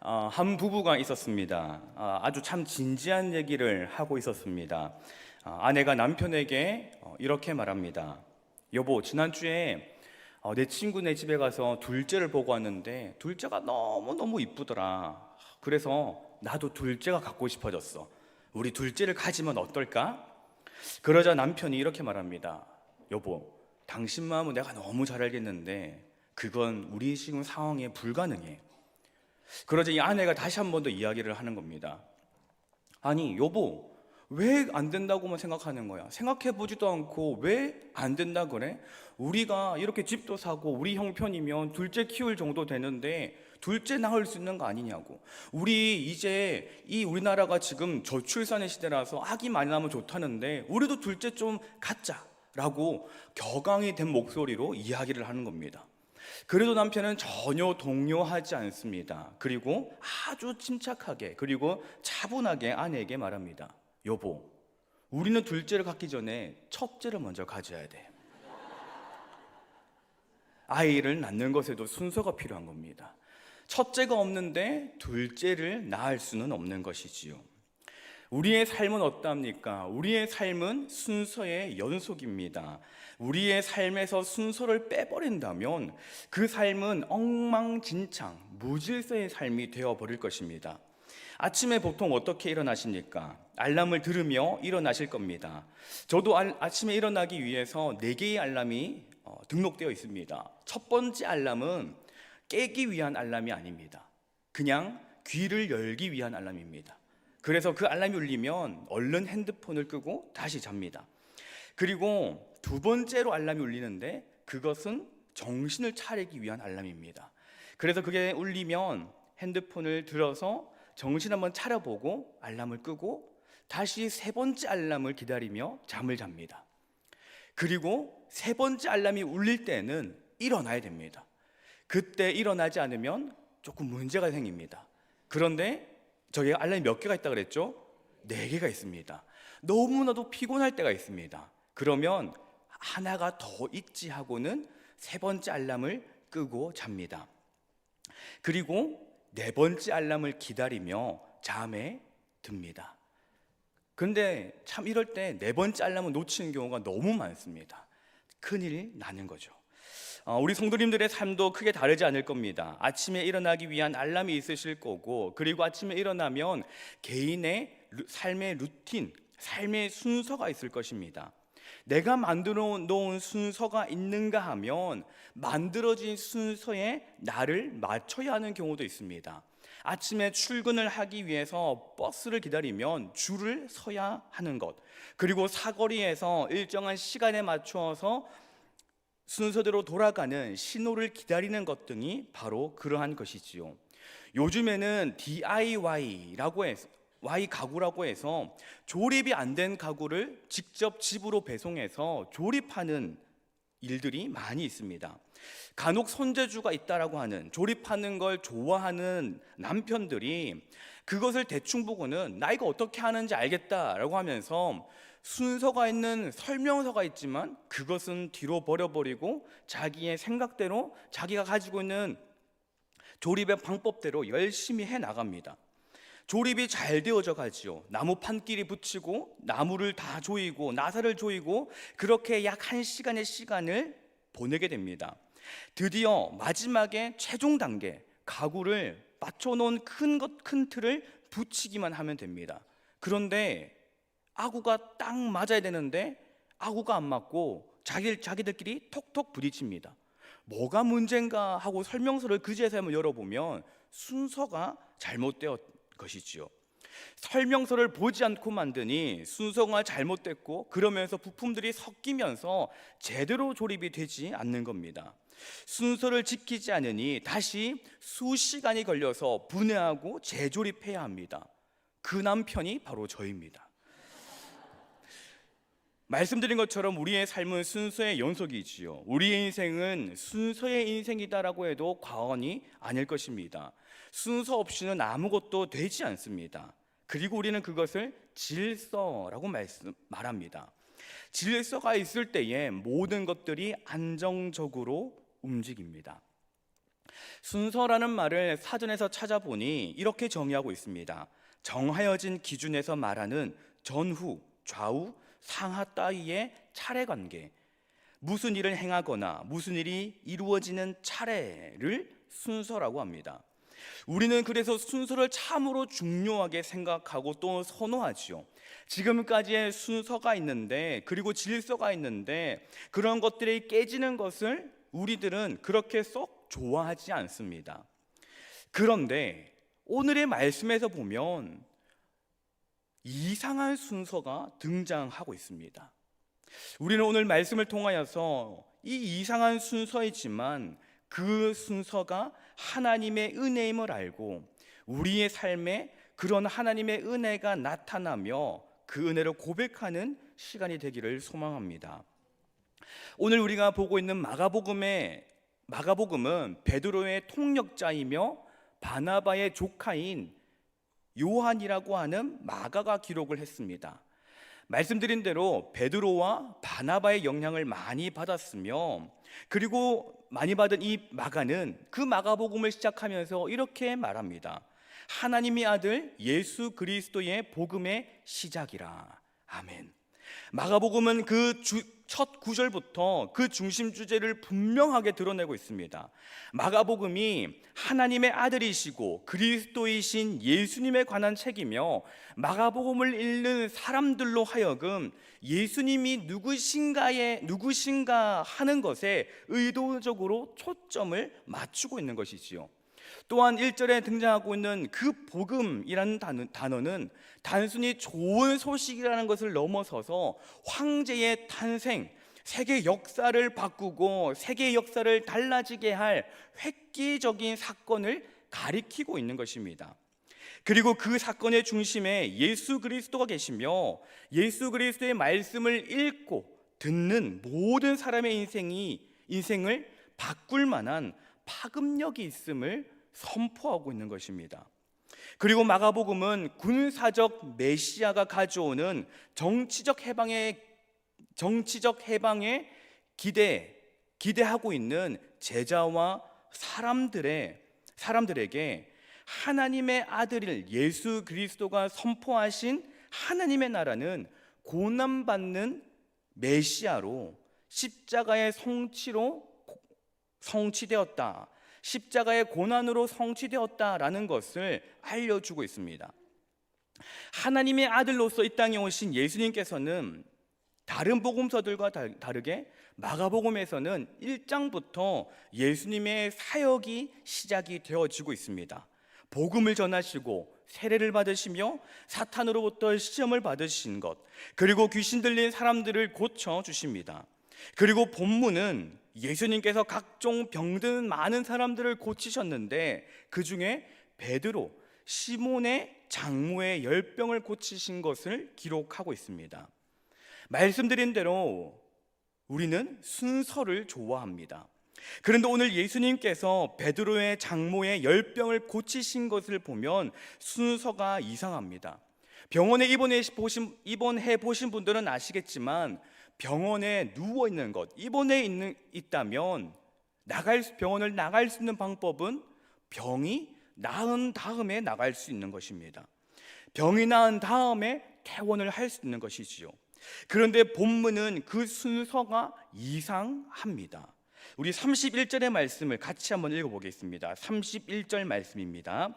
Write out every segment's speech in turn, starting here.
한 부부가 있었습니다. 아주 참 진지한 얘기를 하고 있었습니다. 아내가 남편에게 이렇게 말합니다. 여보, 지난주에 내 친구네 집에 가서 둘째를 보고 왔는데 둘째가 너무너무 이쁘더라. 그래서 나도 둘째가 갖고 싶어졌어. 우리 둘째를 가지면 어떨까? 그러자 남편이 이렇게 말합니다. 여보, 당신 마음은 내가 너무 잘 알겠는데 그건 우리 지금 상황에 불가능해. 그러자 이 아내가 다시 한 번 더 이야기를 하는 겁니다. 아니 여보, 왜 안 된다고만 생각하는 거야? 생각해보지도 않고 왜 안 된다 그래? 우리가 이렇게 집도 사고 우리 형편이면 둘째 키울 정도 되는데 둘째 낳을 수 있는 거 아니냐고. 우리 이제 이 우리나라가 지금 저출산의 시대라서 아기 많이 낳으면 좋다는데 우리도 둘째 좀 갖자라고 격앙이 된 목소리로 이야기를 하는 겁니다. 그래도 남편은 전혀 동요하지 않습니다. 그리고 아주 침착하게 그리고 차분하게 아내에게 말합니다. 여보, 우리는 둘째를 갖기 전에 첫째를 먼저 가져야 돼. 아이를 낳는 것에도 순서가 필요한 겁니다. 첫째가 없는데 둘째를 낳을 수는 없는 것이지요. 우리의 삶은 어떠합니까? 우리의 삶은 순서의 연속입니다. 우리의 삶에서 순서를 빼버린다면 그 삶은 엉망진창, 무질서의 삶이 되어버릴 것입니다. 아침에 보통 어떻게 일어나십니까? 알람을 들으며 일어나실 겁니다. 저도 아침에 일어나기 위해서 4개의 알람이 등록되어 있습니다. 첫 번째 알람은 깨기 위한 알람이 아닙니다. 그냥 귀를 열기 위한 알람입니다. 그래서 그 알람이 울리면 얼른 핸드폰을 끄고 다시 잡니다. 그리고 두 번째로 알람이 울리는데 그것은 정신을 차리기 위한 알람입니다. 그래서 그게 울리면 핸드폰을 들어서 정신 한번 차려보고 알람을 끄고 다시 세 번째 알람을 기다리며 잠을 잡니다. 그리고 세 번째 알람이 울릴 때는 일어나야 됩니다. 그때 일어나지 않으면 조금 문제가 생깁니다. 그런데 저희가 알람이 몇 개가 있다고 그랬죠? 4개가 있습니다. 너무나도 피곤할 때가 있습니다. 그러면 하나가 더 있지 하고는 세 번째 알람을 끄고 잡니다. 그리고 4번째 알람을 기다리며 잠에 듭니다. 그런데 참 이럴 때 4번째 알람을 놓치는 경우가 너무 많습니다. 큰일 나는 거죠. 우리 성도님들의 삶도 크게 다르지 않을 겁니다. 아침에 일어나기 위한 알람이 있으실 거고, 그리고 아침에 일어나면 개인의 삶의 루틴, 삶의 순서가 있을 것입니다. 내가 만들어 놓은 순서가 있는가 하면 만들어진 순서에 나를 맞춰야 하는 경우도 있습니다. 아침에 출근을 하기 위해서 버스를 기다리면 줄을 서야 하는 것, 그리고 사거리에서 일정한 시간에 맞추어서 순서대로 돌아가는 신호를 기다리는 것 등이 바로 그러한 것이지요. 요즘에는 DIY라고 해서 Y 가구라고 해서 조립이 안 된 가구를 직접 집으로 배송해서 조립하는 일들이 많이 있습니다. 간혹 손재주가 있다라고 하는, 조립하는 걸 좋아하는 남편들이 그것을 대충 보고는 나 이거 어떻게 하는지 알겠다라고 하면서 순서가 있는 설명서가 있지만 그것은 뒤로 버려버리고 자기의 생각대로 자기가 가지고 있는 조립의 방법대로 열심히 해 나갑니다. 조립이 잘 되어져 가지요. 나무 판끼리 붙이고 나무를 다 조이고 나사를 조이고 그렇게 약 1시간의 시간을 보내게 됩니다. 드디어 마지막에 최종 단계, 가구를 맞춰놓은 큰 틀을 붙이기만 하면 됩니다. 그런데 아구가 딱 맞아야 되는데 아구가 안 맞고 자기들끼리 톡톡 부딪힙니다. 뭐가 문제인가 하고 설명서를 그제서야 한번 열어보면 순서가 잘못되었 것이지요. 설명서를 보지 않고 만드니 순서가 잘못됐고 그러면서 부품들이 섞이면서 제대로 조립이 되지 않는 겁니다. 순서를 지키지 않으니 다시 수시간이 걸려서 분해하고 재조립해야 합니다. 그 남편이 바로 저입니다. 말씀드린 것처럼 우리의 삶은 순서의 연속이지요. 우리의 인생은 순서의 인생이다라고 해도 과언이 아닐 것입니다. 순서 없이는 아무것도 되지 않습니다. 그리고 우리는 그것을 질서라고 말합니다. 질서가 있을 때에 모든 것들이 안정적으로 움직입니다. 순서라는 말을 사전에서 찾아보니 이렇게 정의하고 있습니다. 정하여진 기준에서 말하는 전후, 좌우, 상하 따위의 차례 관계, 무슨 일을 행하거나 무슨 일이 이루어지는 차례를 순서라고 합니다. 우리는 그래서 순서를 참으로 중요하게 생각하고 또 선호하지요. 지금까지의 순서가 있는데, 그리고 질서가 있는데, 그런 것들이 깨지는 것을 우리들은 그렇게 썩 좋아하지 않습니다. 그런데 오늘의 말씀에서 보면 이상한 순서가 등장하고 있습니다. 우리는 오늘 말씀을 통하여서 이 이상한 순서이지만 그 순서가 하나님의 은혜임을 알고 우리의 삶에 그런 하나님의 은혜가 나타나며 그 은혜를 고백하는 시간이 되기를 소망합니다. 오늘 우리가 보고 있는 마가복음은 베드로의 통역자이며 바나바의 조카인 요한이라고 하는 마가가 기록을 했습니다. 말씀드린 대로 베드로와 바나바의 영향을 많이 받았으며, 그리고 많이 받은 이 마가는 그 마가복음을 시작하면서 이렇게 말합니다. 하나님의 아들 예수 그리스도의 복음의 시작이라. 아멘. 마가복음은 그 첫 구절부터 그 중심 주제를 분명하게 드러내고 있습니다. 마가복음이 하나님의 아들이시고 그리스도이신 예수님에 관한 책이며, 마가복음을 읽는 사람들로 하여금 예수님이 누구신가 하는 것에 의도적으로 초점을 맞추고 있는 것이지요. 또한 1절에 등장하고 있는 그 복음이라는 단어는 단순히 좋은 소식이라는 것을 넘어서서 황제의 탄생, 세계 역사를 바꾸고 세계 역사를 달라지게 할 획기적인 사건을 가리키고 있는 것입니다. 그리고 그 사건의 중심에 예수 그리스도가 계시며, 예수 그리스도의 말씀을 읽고 듣는 모든 사람의 인생을 바꿀 만한 파급력이 있음을 선포하고 있는 것입니다. 그리고 마가복음은 군사적 메시아가 가져오는 정치적 해방에 기대하고 있는 제자와 사람들에게 하나님의 아들을 예수 그리스도가 선포하신 하나님의 나라는 고난받는 메시아로 십자가의 성취되었다. 십자가의 고난으로 성취되었다라는 것을 알려주고 있습니다. 하나님의 아들로서 이 땅에 오신 예수님께서는 다른 복음서들과 다르게 마가복음에서는 1장부터 예수님의 사역이 시작이 되어지고 있습니다. 복음을 전하시고 세례를 받으시며 사탄으로부터 시험을 받으신 것, 그리고 귀신 들린 사람들을 고쳐주십니다. 그리고 본문은 예수님께서 각종 병든 많은 사람들을 고치셨는데, 그 중에 베드로, 시몬의 장모의 열병을 고치신 것을 기록하고 있습니다. 말씀드린 대로 우리는 순서를 좋아합니다. 그런데 오늘 예수님께서 베드로의 장모의 열병을 고치신 것을 보면 순서가 이상합니다. 병원에 입원해 보신 분들은 아시겠지만, 병원에 누워 있는 것, 있다면 병원을 나갈 수 있는 방법은 병이 나은 다음에 나갈 수 있는 것입니다. 병이 나은 다음에 퇴원을 할 수 있는 것이지요. 그런데 본문은 그 순서가 이상합니다. 우리 31절의 말씀을 같이 한번 읽어보겠습니다. 31절 말씀입니다.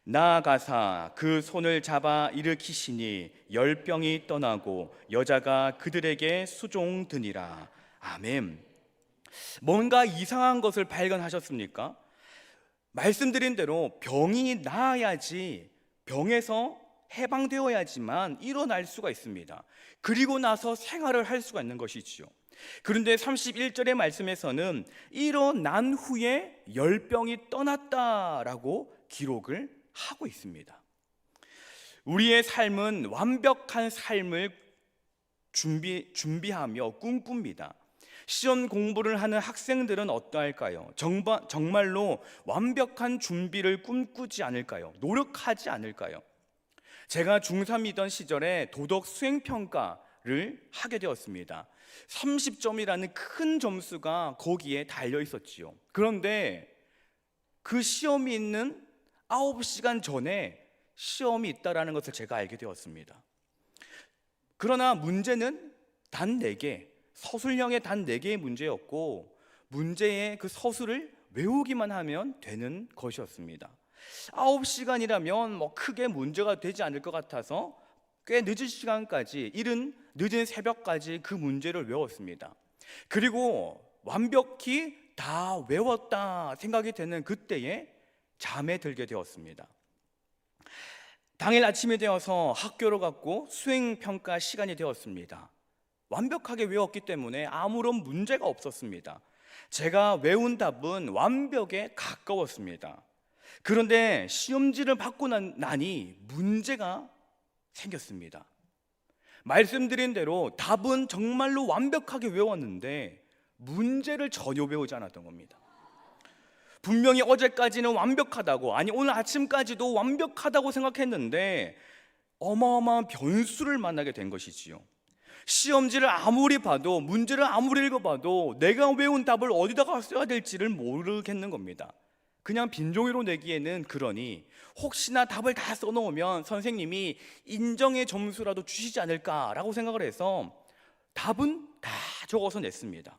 나아가사 그 손을 잡아 일으키시니 열병이 떠나고 여자가 그들에게 수종드니라. 아멘. 뭔가 이상한 것을 발견하셨습니까? 말씀드린 대로 병이 나아야지, 병에서 해방되어야지만 일어날 수가 있습니다. 그리고 나서 생활을 할 수가 있는 것이지요. 그런데 31절의 말씀에서는 일어난 후에 열병이 떠났다라고 기록을 하고 있습니다. 우리의 삶은 완벽한 삶을 준비하며 꿈꿉니다. 시험 공부를 하는 학생들은 어떠할까요? 정말로 완벽한 준비를 꿈꾸지 않을까요? 노력하지 않을까요? 제가 중3이던 시절에 도덕 수행평가를 하게 되었습니다. 30점이라는 큰 점수가 거기에 달려 있었지요. 그런데 그 시험이 있는 9시간 전에 시험이 있다라는 것을 제가 알게 되었습니다. 그러나 문제는 단 4개, 서술형의 단 4개의 문제였고, 문제의 그 서술을 외우기만 하면 되는 것이었습니다. 9시간이라면 뭐 크게 문제가 되지 않을 것 같아서 꽤 늦은 시간까지, 이른 늦은 새벽까지 그 문제를 외웠습니다. 그리고 완벽히 다 외웠다 생각이 되는 그때에 잠에 들게 되었습니다. 당일 아침이 되어서 학교로 갔고 수행평가 시간이 되었습니다. 완벽하게 외웠기 때문에 아무런 문제가 없었습니다. 제가 외운 답은 완벽에 가까웠습니다. 그런데 시험지를 받고 나니 문제가 생겼습니다. 말씀드린 대로 답은 정말로 완벽하게 외웠는데 문제를 전혀 외우지 않았던 겁니다. 분명히 어제까지는 완벽하다고, 아니 오늘 아침까지도 완벽하다고 생각했는데 어마어마한 변수를 만나게 된 것이지요. 시험지를 아무리 봐도, 문제를 아무리 읽어봐도 내가 외운 답을 어디다가 써야 될지를 모르겠는 겁니다. 그냥 빈종이로 내기에는 그러니 혹시나 답을 다 써놓으면 선생님이 인정의 점수라도 주시지 않을까라고 생각을 해서 답은 다 적어서 냈습니다.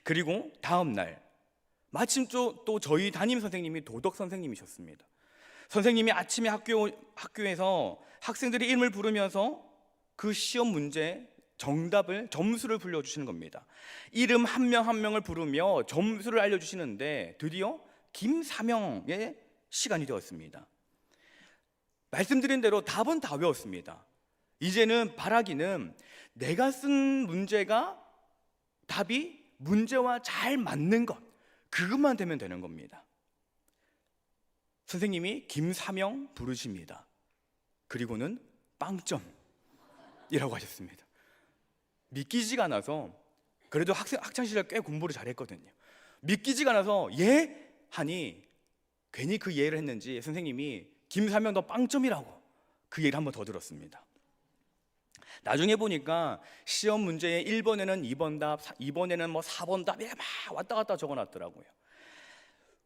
그리고 다음 날 마침 또 저희 담임 선생님이 도덕 선생님이셨습니다. 선생님이 아침에 학교에서 학생들의 이름을 부르면서 그 시험 문제 정답을, 점수를 불려주시는 겁니다. 이름 한 명 한 명을 부르며 점수를 알려주시는데 드디어 김사명의 시간이 되었습니다. 말씀드린 대로 답은 다 외웠습니다. 이제는 바라기는 내가 쓴 문제가, 답이 문제와 잘 맞는 것, 그것만 되면 되는 겁니다. 선생님이 김사명 부르십니다. 그리고는 빵점이라고 하셨습니다. 믿기지가 않아서, 그래도 학창시절 꽤 공부를 잘했거든요. 믿기지가 않아서 예? 하니 괜히 그 예를 했는지 선생님이 김사명 너 빵점이라고 그 얘기를 한 번 더 들었습니다. 나중에 보니까 시험 문제에 1번에는 2번 답, 2번에는 뭐 4번 답 이렇게 막 왔다 갔다 적어놨더라고요.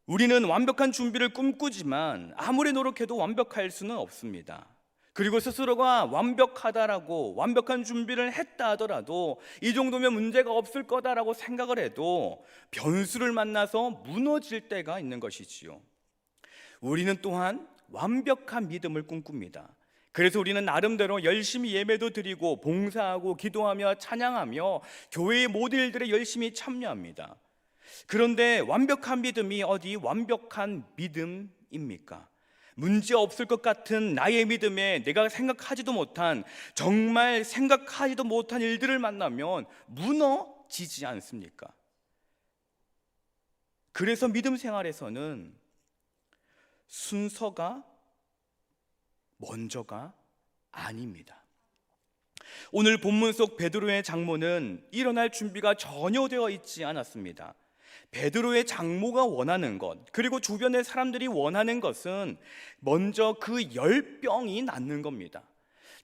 우리는 완벽한 준비를 꿈꾸지만 아무리 노력해도 완벽할 수는 없습니다. 그리고 스스로가 완벽하다라고, 완벽한 준비를 했다 하더라도 이 정도면 문제가 없을 거다라고 생각을 해도 변수를 만나서 무너질 때가 있는 것이지요. 우리는 또한 완벽한 믿음을 꿈꿉니다. 그래서 우리는 나름대로 열심히 예배도 드리고 봉사하고 기도하며 찬양하며 교회의 모든 일들에 열심히 참여합니다. 그런데 완벽한 믿음이 어디 완벽한 믿음입니까? 문제 없을 것 같은 나의 믿음에 내가 생각하지도 못한, 정말 생각하지도 못한 일들을 만나면 무너지지 않습니까? 그래서 믿음 생활에서는 순서가 먼저가 아닙니다. 오늘 본문 속 베드로의 장모는 일어날 준비가 전혀 되어 있지 않았습니다. 베드로의 장모가 원하는 것, 그리고 주변의 사람들이 원하는 것은 먼저 그 열병이 낫는 겁니다.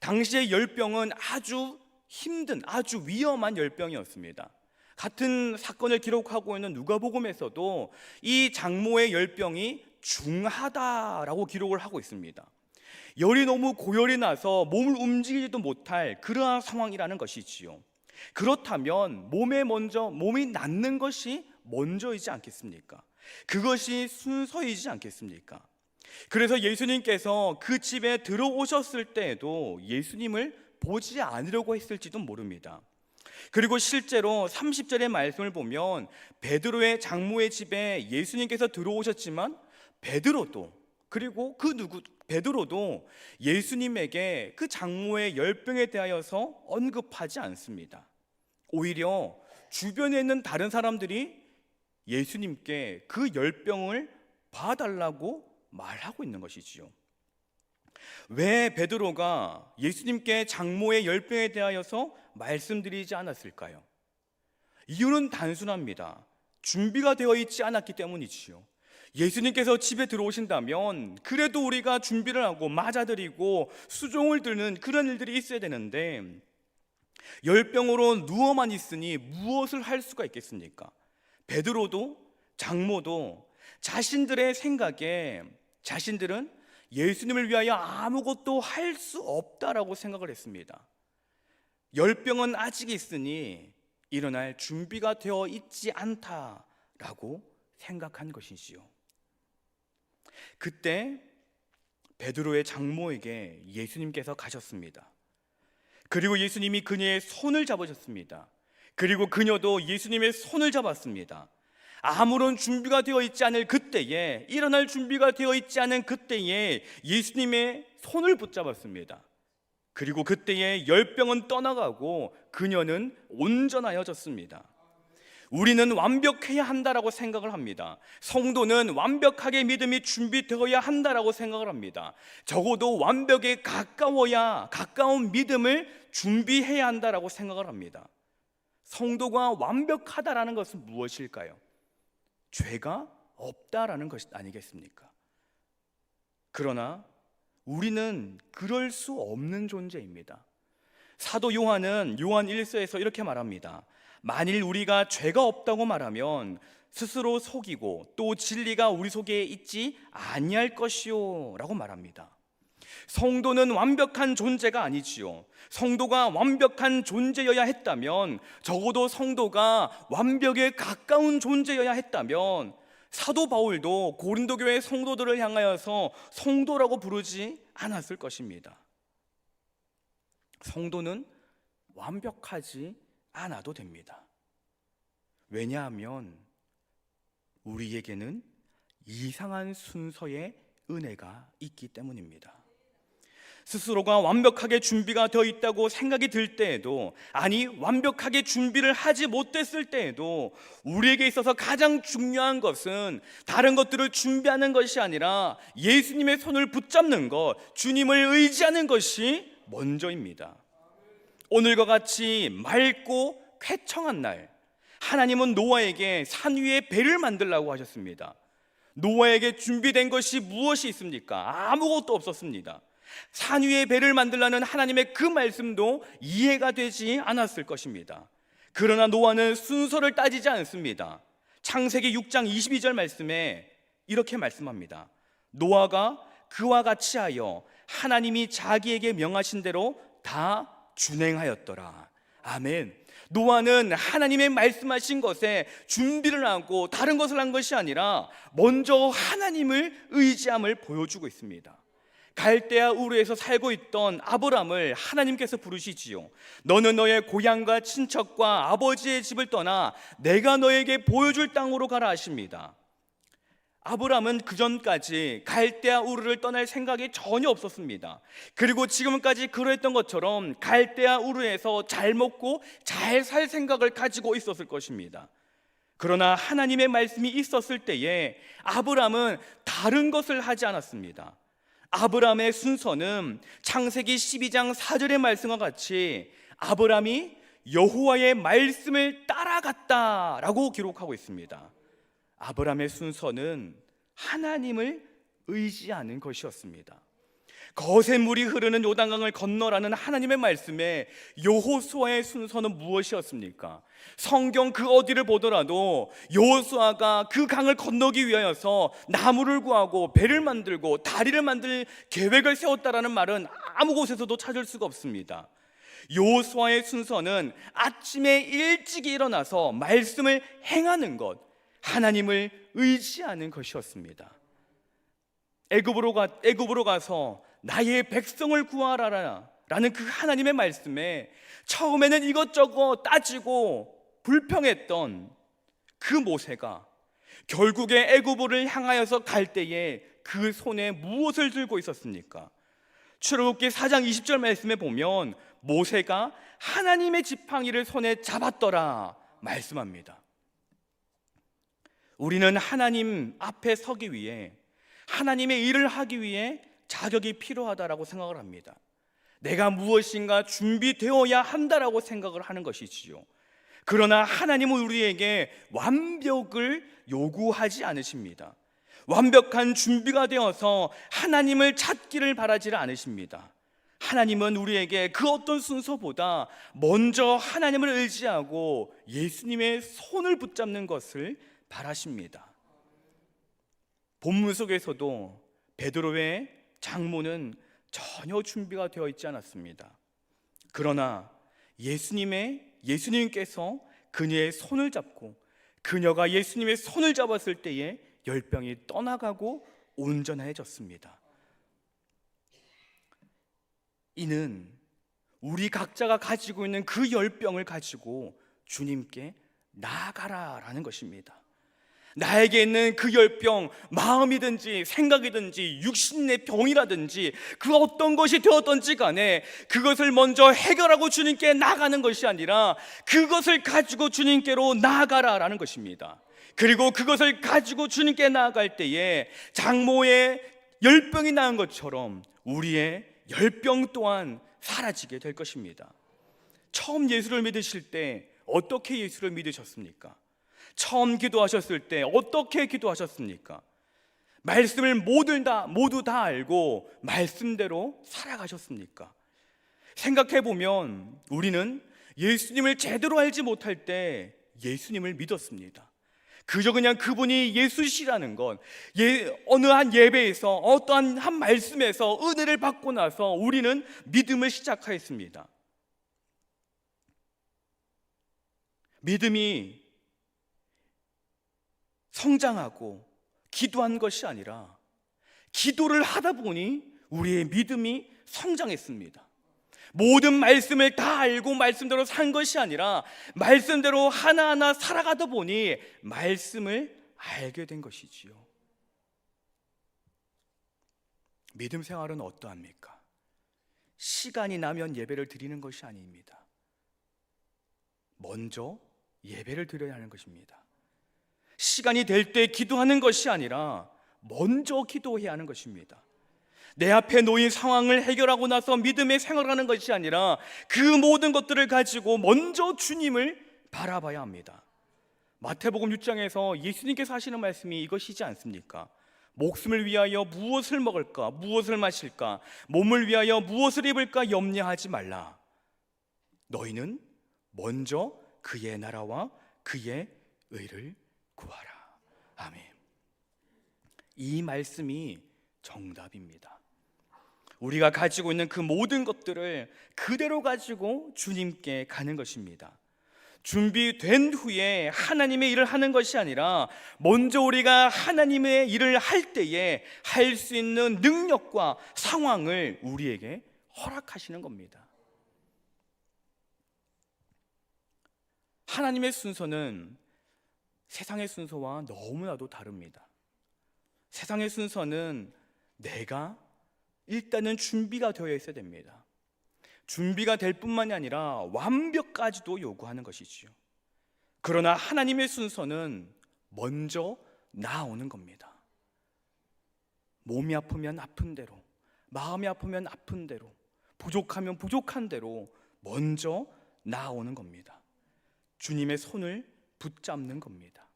당시의 열병은 아주 힘든, 아주 위험한 열병이었습니다. 같은 사건을 기록하고 있는 누가복음에서도 이 장모의 열병이 중하다라고 기록을 하고 있습니다. 열이 너무 고열이 나서 몸을 움직이지도 못할 그러한 상황이라는 것이지요. 그렇다면 몸이 낫는 것이 먼저이지 않겠습니까? 그것이 순서이지 않겠습니까? 그래서 예수님께서 그 집에 들어오셨을 때에도 예수님을 보지 않으려고 했을지도 모릅니다. 그리고 실제로 30절의 말씀을 보면 베드로의 장모의 집에 예수님께서 들어오셨지만 베드로도 예수님에게 그 장모의 열병에 대하여서 언급하지 않습니다. 오히려 주변에 있는 다른 사람들이 예수님께 그 열병을 봐달라고 말하고 있는 것이지요. 왜 베드로가 예수님께 장모의 열병에 대하여서 말씀드리지 않았을까요? 이유는 단순합니다. 준비가 되어 있지 않았기 때문이지요. 예수님께서 집에 들어오신다면 그래도 우리가 준비를 하고 맞아드리고 수종을 드는 그런 일들이 있어야 되는데 열병으로 누워만 있으니 무엇을 할 수가 있겠습니까? 베드로도 장모도 자신들의 생각에 자신들은 예수님을 위하여 아무것도 할 수 없다라고 생각을 했습니다. 열병은 아직 있으니 일어날 준비가 되어 있지 않다라고 생각한 것이지요. 그때 베드로의 장모에게 예수님께서 가셨습니다. 그리고 예수님이 그녀의 손을 잡으셨습니다. 그리고 그녀도 예수님의 손을 잡았습니다. 아무런 준비가 되어 있지 않을 그때에, 일어날 준비가 되어 있지 않은 그때에 예수님의 손을 붙잡았습니다. 그리고 그때에 열병은 떠나가고 그녀는 온전하여졌습니다. 우리는 완벽해야 한다라고 생각을 합니다. 성도는 완벽하게 믿음이 준비되어야 한다라고 생각을 합니다. 적어도 완벽에 가까운 믿음을 준비해야 한다라고 생각을 합니다. 성도가 완벽하다라는 것은 무엇일까요? 죄가 없다라는 것이 아니겠습니까? 그러나 우리는 그럴 수 없는 존재입니다. 사도 요한은 요한 1서에서 이렇게 말합니다. 만일 우리가 죄가 없다고 말하면 스스로 속이고 또 진리가 우리 속에 있지 아니할 것이요 라고 말합니다. 성도는 완벽한 존재가 아니지요. 성도가 완벽한 존재여야 했다면, 적어도 성도가 완벽에 가까운 존재여야 했다면 사도 바울도 고린도 교회 성도들을 향하여서 성도라고 부르지 않았을 것입니다. 성도는 완벽하지 않아도 됩니다. 왜냐하면 우리에게는 이상한 순서의 은혜가 있기 때문입니다. 스스로가 완벽하게 준비가 되어 있다고 생각이 들 때에도, 아니 완벽하게 준비를 하지 못했을 때에도 우리에게 있어서 가장 중요한 것은 다른 것들을 준비하는 것이 아니라 예수님의 손을 붙잡는 것, 주님을 의지하는 것이 먼저입니다. 오늘과 같이 맑고 쾌청한 날, 하나님은 노아에게 산 위에 배를 만들라고 하셨습니다. 노아에게 준비된 것이 무엇이 있습니까? 아무것도 없었습니다. 산 위에 배를 만들라는 하나님의 그 말씀도 이해가 되지 않았을 것입니다. 그러나 노아는 순서를 따지지 않습니다. 창세기 6장 22절 말씀에 이렇게 말씀합니다. 노아가 그와 같이 하여 하나님이 자기에게 명하신 대로 다 준행하였더라. 아멘. 노아는 하나님의 말씀하신 것에 준비를 하고 다른 것을 한 것이 아니라 먼저 하나님을 의지함을 보여주고 있습니다. 갈대아 우르에서 살고 있던 아브람을 하나님께서 부르시지요. 너는 너의 고향과 친척과 아버지의 집을 떠나 내가 너에게 보여줄 땅으로 가라 하십니다. 아브람은 그전까지 갈대아 우르를 떠날 생각이 전혀 없었습니다. 그리고 지금까지 그러했던 것처럼 갈대아 우르에서 잘 먹고 잘 살 생각을 가지고 있었을 것입니다. 그러나 하나님의 말씀이 있었을 때에 아브람은 다른 것을 하지 않았습니다. 아브람의 순서는 창세기 12장 4절의 말씀과 같이 아브람이 여호와의 말씀을 따라갔다라고 기록하고 있습니다. 아브람의 순서는 하나님을 의지하는 것이었습니다. 거센 물이 흐르는 요단강을 건너라는 하나님의 말씀에 여호수아의 순서는 무엇이었습니까? 성경 그 어디를 보더라도 여호수아가 그 강을 건너기 위하여서 나무를 구하고 배를 만들고 다리를 만들 계획을 세웠다라는 말은 아무 곳에서도 찾을 수가 없습니다. 여호수아의 순서는 아침에 일찍 일어나서 말씀을 행하는 것, 하나님을 의지하는 것이었습니다. 애굽으로 가서 나의 백성을 구하라 라는 그 하나님의 말씀에 처음에는 이것저것 따지고 불평했던 그 모세가 결국에 애굽을 향하여서 갈 때에 그 손에 무엇을 들고 있었습니까? 출애굽기 4장 20절 말씀에 보면 모세가 하나님의 지팡이를 손에 잡았더라 말씀합니다. 우리는 하나님 앞에 서기 위해, 하나님의 일을 하기 위해 자격이 필요하다라고 생각을 합니다. 내가 무엇인가 준비되어야 한다라고 생각을 하는 것이지요. 그러나 하나님은 우리에게 완벽을 요구하지 않으십니다. 완벽한 준비가 되어서 하나님을 찾기를 바라지를 않으십니다. 하나님은 우리에게 그 어떤 순서보다 먼저 하나님을 의지하고 예수님의 손을 붙잡는 것을 바라십니다. 본문 속에서도 베드로의 장모는 전혀 준비가 되어 있지 않았습니다. 그러나 예수님께서 그녀의 손을 잡고 그녀가 예수님의 손을 잡았을 때에 열병이 떠나가고 온전해졌습니다. 이는 우리 각자가 가지고 있는 그 열병을 가지고 주님께 나아가라라는 것입니다. 나에게 있는 그 열병, 마음이든지 생각이든지 육신의 병이라든지 그 어떤 것이 되었던지 간에 그것을 먼저 해결하고 주님께 나아가는 것이 아니라 그것을 가지고 주님께로 나아가라라는 것입니다. 그리고 그것을 가지고 주님께 나아갈 때에 장모의 열병이 나은 것처럼 우리의 열병 또한 사라지게 될 것입니다. 처음 예수를 믿으실 때 어떻게 예수를 믿으셨습니까? 처음 기도하셨을 때 어떻게 기도하셨습니까? 말씀을 모두 다 알고 말씀대로 살아가셨습니까? 생각해보면 우리는 예수님을 제대로 알지 못할 때 예수님을 믿었습니다. 그저 그냥 그분이 예수시라는 것, 어느 한 예배에서 어떠한 한 말씀에서 은혜를 받고 나서 우리는 믿음을 시작하였습니다. 믿음이 성장하고 기도한 것이 아니라 기도를 하다 보니 우리의 믿음이 성장했습니다. 모든 말씀을 다 알고 말씀대로 산 것이 아니라 말씀대로 하나하나 살아가다 보니 말씀을 알게 된 것이지요. 믿음 생활은 어떠합니까? 시간이 나면 예배를 드리는 것이 아닙니다. 먼저 예배를 드려야 하는 것입니다. 시간이 될 때 기도하는 것이 아니라 먼저 기도해야 하는 것입니다. 내 앞에 놓인 상황을 해결하고 나서 믿음의 생활하는 것이 아니라 그 모든 것들을 가지고 먼저 주님을 바라봐야 합니다. 마태복음 6장에서 예수님께서 하시는 말씀이 이것이지 않습니까? 목숨을 위하여 무엇을 먹을까, 무엇을 마실까, 몸을 위하여 무엇을 입을까 염려하지 말라. 너희는 먼저 그의 나라와 그의 의를 구하라. 아멘. 이 말씀이 정답입니다. 우리가 가지고 있는 그 모든 것들을 그대로 가지고 주님께 가는 것입니다. 준비된 후에 하나님의 일을 하는 것이 아니라 먼저 우리가 하나님의 일을 할 때에 할 수 있는 능력과 상황을 우리에게 허락하시는 겁니다. 하나님의 순서는 세상의 순서와 너무나도 다릅니다. 세상의 순서는 내가 일단은 준비가 되어 있어야 됩니다. 준비가 될 뿐만이 아니라 완벽까지도 요구하는 것이지요. 그러나 하나님의 순서는 먼저 나오는 겁니다. 몸이 아프면 아픈 대로, 마음이 아프면 아픈 대로, 부족하면 부족한 대로 먼저 나오는 겁니다. 주님의 손을 붙잡는 겁니다.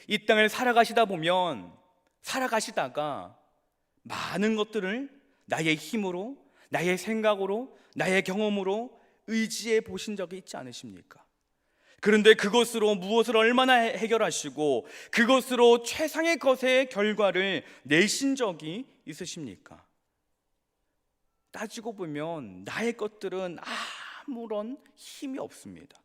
이 땅을 살아가시다가 많은 것들을 나의 힘으로, 나의 생각으로, 나의 경험으로 의지해 보신 적이 있지 않으십니까? 그런데 그것으로 무엇을 얼마나 해결하시고 그것으로 최상의 것의 결과를 내신 적이 있으십니까? 따지고 보면 나의 것들은 아무런 힘이 없습니다.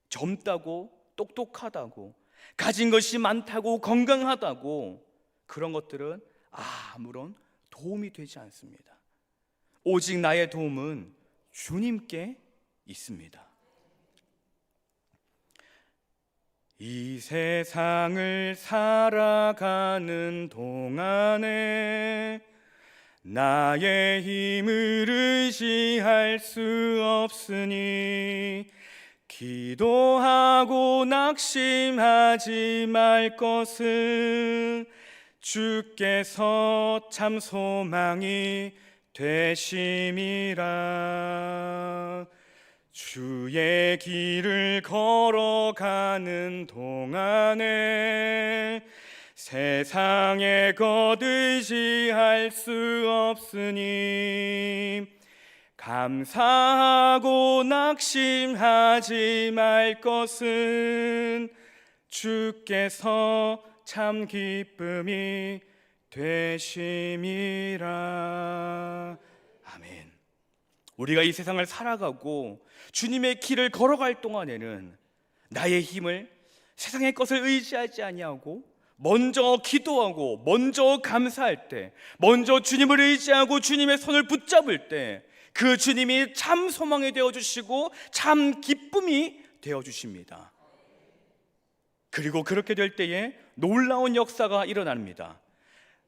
젊다고, 똑똑하다고, 가진 것이 많다고, 건강하다고, 그런 것들은 아무런 도움이 되지 않습니다. 오직 나의 도움은 주님께 있습니다. 이 세상을 살아가는 동안에 나의 힘을 의지할 수 없으니 기도하고 낙심하지 말 것은 주께서 참 소망이 되심이라. 주의 길을 걸어가는 동안에 세상의 것 의지할 수 없으니 감사하고 낙심하지 말 것은 주께서 참 기쁨이 되심이라. 아멘. 우리가 이 세상을 살아가고 주님의 길을 걸어갈 동안에는 나의 힘을 세상의 것을 의지하지 아니하고 먼저 기도하고 먼저 감사할 때, 먼저 주님을 의지하고 주님의 손을 붙잡을 때 그 주님이 참 소망이 되어주시고 참 기쁨이 되어주십니다. 그리고 그렇게 될 때에 놀라운 역사가 일어납니다.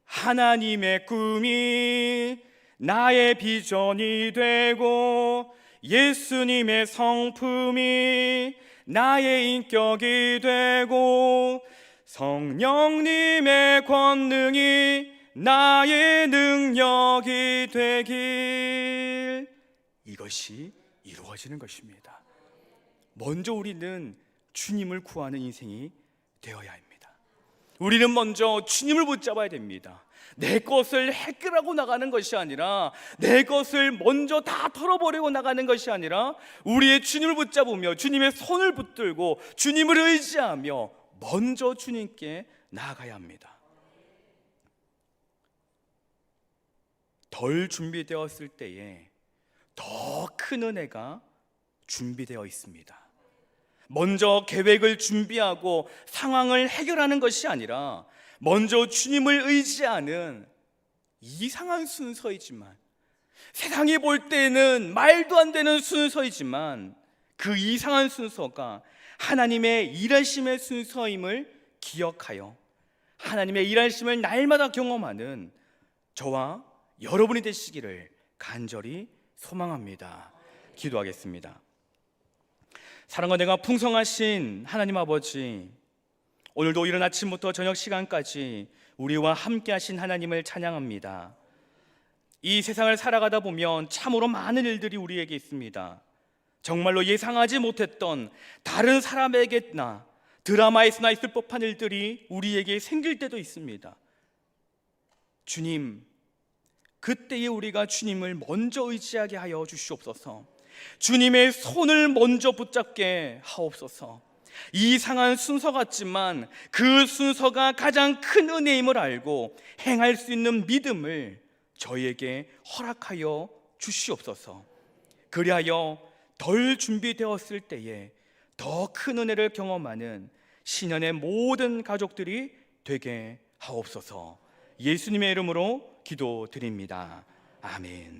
하나님의 꿈이 나의 비전이 되고 예수님의 성품이 나의 인격이 되고 성령님의 권능이 나의 능력이 되길, 이것이 이루어지는 것입니다. 먼저 우리는 주님을 구하는 인생이 되어야 합니다. 우리는 먼저 주님을 붙잡아야 됩니다. 내 것을 해결하고 나가는 것이 아니라, 내 것을 먼저 다 털어버리고 나가는 것이 아니라, 우리의 주님을 붙잡으며 주님의 손을 붙들고 주님을 의지하며 먼저 주님께 나아가야 합니다. 덜 준비되었을 때에 더 큰 은혜가 준비되어 있습니다. 먼저 계획을 준비하고 상황을 해결하는 것이 아니라 먼저 주님을 의지하는 이상한 순서이지만, 세상이 볼 때는 말도 안 되는 순서이지만, 그 이상한 순서가 하나님의 일하심의 순서임을 기억하여 하나님의 일하심을 날마다 경험하는 저와 여러분이 되시기를 간절히 소망합니다. 기도하겠습니다. 사랑과 내가 풍성하신 하나님 아버지, 오늘도 이른 아침부터 저녁 시간까지 우리와 함께 하신 하나님을 찬양합니다. 이 세상을 살아가다 보면 참으로 많은 일들이 우리에게 있습니다. 정말로 예상하지 못했던 다른 사람에게나 드라마에서나 있을 법한 일들이 우리에게 생길 때도 있습니다. 주님, 그때에 우리가 주님을 먼저 의지하게 하여 주시옵소서. 주님의 손을 먼저 붙잡게 하옵소서. 이상한 순서 같지만 그 순서가 가장 큰 은혜임을 알고 행할 수 있는 믿음을 저희에게 허락하여 주시옵소서. 그리하여 덜 준비되었을 때에 더 큰 은혜를 경험하는 신년의 모든 가족들이 되게 하옵소서. 예수님의 이름으로 기도드립니다. 아멘.